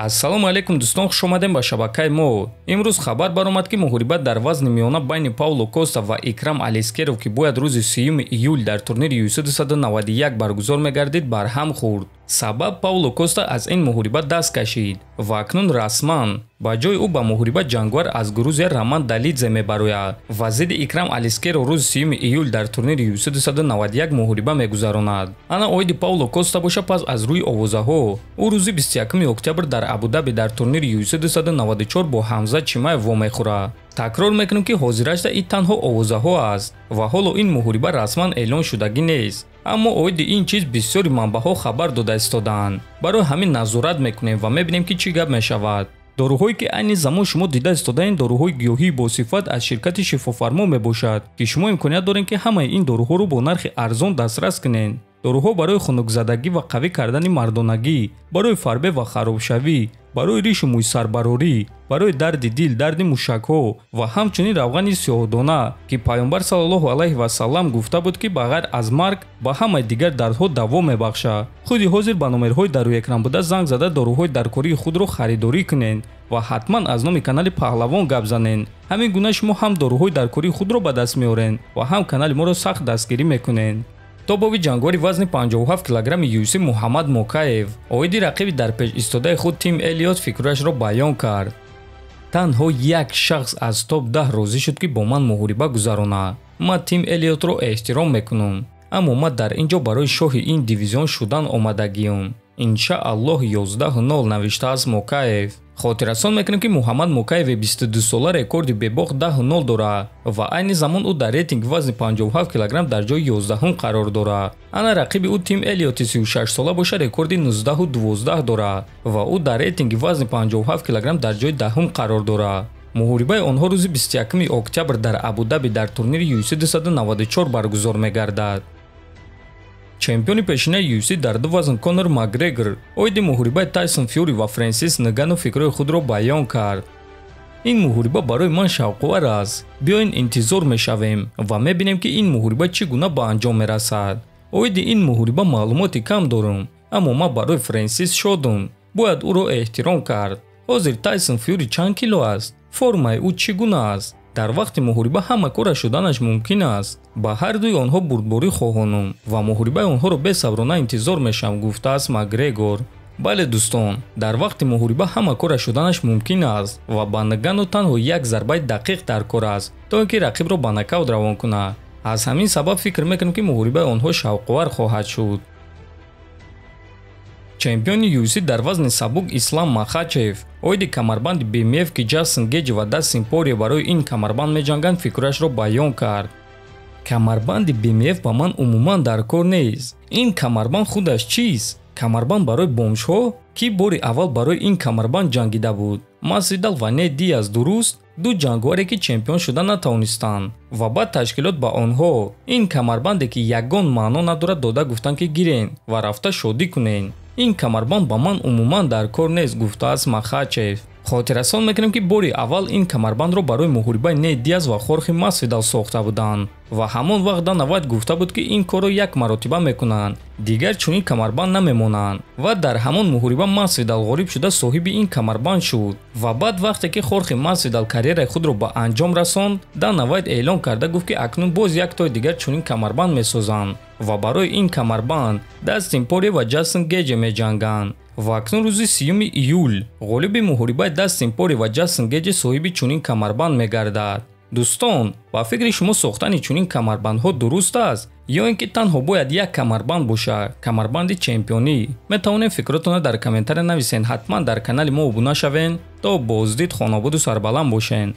ассалому алейкум дӯстон, хуш омадем ба шабакаи мо. имрӯз хабар баромад ки муҳорибат дар вазни миёна байни Пауло Коста ва Икрам Алискеров, ки бояд рӯзи 3 июл дар турнири UFC 291 баргузор мегардид, барҳам хӯрд. Сабаб Пауло Коста аз ин муҳорибат даст кашид ва акнун расман ба ҷои ӯ ба муҳорибат ҷангвар аз Грузия Роман Долидзе мебарояд ва зидди Икрам Алискеров рӯзи 3 июл дар турнири UFC 291 муҳориба мегузаронад. Ана оиди Пауло Коста боша, пас аз рӯи овозаҳо ӯ рӯзи 21 октябр дар Абу-Даби дар турнири UFC 294 бо Ҳамза Чимаев вомехӯрад. Такрор мекунем ки ҳозирашда ин танҳо овозаҳо аст ва ҳоло ин муҳориба расман эълон шудагӣ нест. аммо оиди ин чиз бисёри манбаъҳо хабар дода истодаанд. барои ҳамин назорат мекунем ва мебинем ки чӣ гап мешавад. доруҳое ки айни замон шумо дида истодаин доруҳои гиёҳии босифат аз ширкати шифофармо мебошад, ки шумо имконият доред ки ҳамаи ин доруҳоро бо нархи арзон дастрас кунед. доруҳо барои хунукзадагӣ ва қавӣ кардани мардонагӣ, барои фарбе ва харобшавӣ, барои ришу мӯйсарбарорӣ, барои дарди дил, дарди мушакҳо ва ҳамчунин равғани сиёҳдона, ки пайғамбар саллаллоҳу алайҳи васаллам гуфта буд ки ба ғайр аз марг ба ҳамаи дигар дардҳо даво мебахшад. худи ҳозир ба номерҳои дар рӯи экран буда занг зада доруҳои даркории худро харидорӣ кунед ва ҳатман аз номи канали Паҳлавон гап занед. ҳамин гуна шумо ҳам доруҳои даркории худро ба даст меоред ва ҳам канали моро сахт дастгирӣ мекунед. тобови ҷангвори вазни 57 килограмми UFC Муҳаммад Мокаев оиди рақиби дар пеш истодаи худ Тим Элиот фикрашро баён кард. танҳо як шахс аз топ 10 розӣ шуд ки бо ман муҳориба гузаронад. ман Тим Элиотро эҳтиром мекунам, аммо ман дар ин ҷо барои шоҳи ин дивизион шудан омадагиам. иншааллоҳ 11-0 навиштааст Мокаев. хотиррасон мекунем ки Муҳаммад Мокаеви 22-сола рекорди бебох 10-0 дорад ва айни замон ӯ дар рейтинги вазни 57 кг дар ҷои 11-ум қарор дорад. ана рақиби ӯ Тим Элиоти 36-сола боша рекорди 19-12 дорад ва ӯ дар рейтинги вазни 57 кг дар ҷои 10-ум қарор дорад. муҳорибаи онҳо рӯзи 21 октябр дар Абу-Даби дар турнири UFC 294 баргузор мегардад. чемпиони пешинаи UFC дар ду вазн Конор Макгрегор оиди муҳорибаи Тайсон Фюри ва Фрэнсис Нгану фикрҳои худро баён кард. ин муҳориба барои ман шавқовар аст. биёин интизор мешавем ва мебинем ки ин муҳориба чӣ гуна ба анҷом мерасад. оиди ин муҳориба маълумоти кам дорам, аммо ман барои Фрэнсис шодам. бояд ӯро эҳтиром кард. ҳозир Тайсон Фюри чанд кило аст? формаи ӯ чӣ гуна аст? дар вақти муҳориба ҳама кора шуданаш мумкин аст. ба ҳар дуи онҳо бурдборӣ хоҳонам ва муҳорибаи онҳоро бесаброна интизор мешавам, гуфтааст Макгрегор. бале дӯстон, дар вақти муҳориба ҳама кора шуданаш мумкин аст ва ба Нгану танҳо як зарбаи дақиқ дар кор аст, то ин ки рақибро ба нокаут равон кунад. аз ҳамин сабаб фикр мекунам ки муҳорибаи онҳо шавқовар хоҳад шуд. чемпиони UFC дар вазни сабук Ислам Махачев оиди камарбанди BMF ки Ҷастин Гейҷ ва Дастин Порие барои ин камарбанд меҷанганд фикрашро баён кард. камарбанди BMF ба ман умуман дар кор нест. ин камарбанд худаш чист? камарбанд барои бомжҳо? ки бори аввал барои ин камарбанд ҷангида буд? Масвидал ва Нейт Диаз, дуруст? ду ҷангваре ки чемпион шуда натавонистанд ва баъд ташкилот ба онҳо ин камарбанде ки ягон маъно надорад дода гуфтанд ки гирен ва рафта шодӣ кунен. ин камарбанд ба ман умуман дар кор нест, гуфтааст Махачев. хотиррасон мекунем ки бори аввал ин камарбандро барои муҳорибаи Нейт Диаз ва Хорхе Масвидал сохта буданд ва ҳамон вақт Дана Вайт гуфта буд ки ин корро як маротиба мекунанд, дигар чунин камарбанд намемонанд ва дар ҳамон муҳориба Масвидал ғолиб шуда соҳиби ин камарбанд шуд ва баъд вақте ки Хорхе Масвидал карьераи худро ба анҷом расонд, Дана Вайт эълон карда гуфт ки акнун боз як той дигар чунин камарбанд месозанд ва барои ин камарбанд Дастин Порие ва Ҷастин Гейҷ меҷанганд. ва акнун рӯзи 3 июл ғолиби муҳорибаи Дастин Порие ва Ҷастин Гейҷ соҳиби чунин камарбанд мегардад. дӯстон, ба фикри шумо сохтани чунин камарбандҳо дуруст аст ё ин ки танҳо бояд як камарбанд бошад, камарбанди чемпионӣ? метавонед фикротонро дар комментария нависед. ҳатман дар канали мо обуна шавед. то боздид, хонободу сарбаланд бошед.